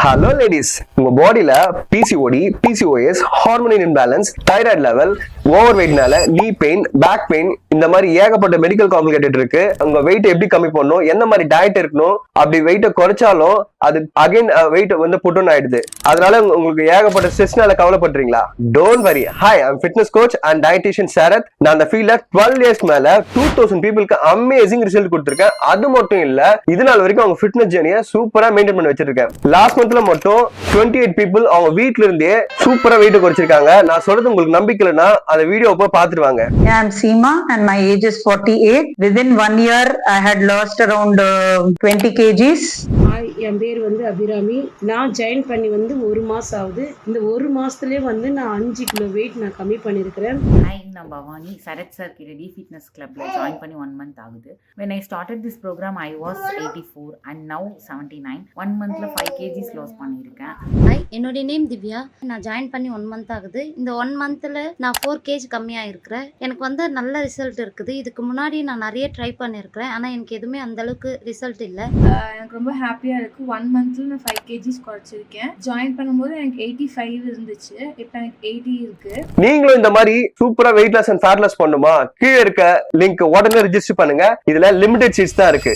Hello ladies, உங்க பாடியில PCOD, PCOS, hormone imbalance, thyroid level, over வெயிட்னால நீ பெயின், பேக் பெயின் இந்த மாதிரி ஏகப்பட்ட மெடிக்கல் காம்ப்ளிகேட்டட் இருக்கு. உங்க வெயிட் எப்படி கம்மி பண்ணணும், என்ன மாதிரி டயட் இருக்கணும், அப்படி வெயிட்டை குறைச்சாலும் அது அகைன் வெயிட் வந்து புட்டுன்னு ஆயிடுது. அதனால உங்களுக்கு ஏகப்பட்ட ஸ்ட்ரெஸ்னால கவலைப்படுறீங்களா? Don't worry. Hi, I'm fitness coach and dietitian Sarath. நான் அந்த ஃபீல்ட்ல 12 இயர்ஸ் மேல 2000 பீப்புளுக்கு அமேசிங் ரிசல்ட் கொடுத்திருக்கேன். அது மட்டும் இல்ல, இது நாள் வரைக்கும் அவங்க ஃபிட்னஸ் ஜேர்னியை சூப்பரா மெயின்டைன் பண்ணி வச்சிருக்கேன். லாஸ்ட் மந்த்ல மட்டும் 28 பீப்புள் அவங்க வீட்ல இருந்தே சூப்பரா வெயிட் குறைச்சிருக்காங்க. நான் சொல்றது உங்களுக்கு நம்பிக்கை இல்லைன்னா அந்த வீடியோ போய் பார்த்துருவாங்க. I am Seema and my age is 48. Within 1 year, I had lost around 20 kgs. என் பேர் வந்து அபிராமி. நான் ஜாயின் பண்ணி வந்து 1 மாதம் ஆகுது. இந்த 1 மாதத்துலேயே வந்து நான் 5 கிலோ வெயிட் நான் கம்மி பண்ணியிருக்கிறேன். ஹாய், நான் Bhavani. Sarath sir ready fitness கிளப்ல ஜாயின் பண்ணி 1 month ஆகுது. When I started this program, I was 84 and now 79. 1 monthல 5 kgs loss பண்ணியிருக்கேன். ஹாய், என்னுடைய நேம் திவ்யா. நான் ஜாயின் பண்ணி 1 month ஆகுது. இந்த 1 monthல நான் 4 kg கம்மியாக இருக்கிறேன். எனக்கு வந்து நல்ல ரிசல்ட் இருக்குது. இதுக்கு முன்னாடி நான் நிறைய ட்ரை பண்ணியிருக்கிறேன், ஆனால் எனக்கு எதுவுமே அந்த அளவுக்கு ரிசல்ட் இல்லை. எனக்கு ரொம்ப ஹாப்பியாக இருக்குது. 1 monthல நான் 5 kgs குறைச்சிருக்கேன். ஜாயின் பண்ணும்போது எனக்கு 85 இருந்துச்சு, இப்போ எனக்கு 80 இருக்கு. நீங்களும் இந்த மாதிரி சூப்பரா weight loss and fat loss பண்ணுமா? கீழே இருக்க லிங்க் உடனே ரிஜிஸ்டர் பண்ணுங்க. இதுல லிமிடெட் சீட்ஸ் தான் இருக்கு.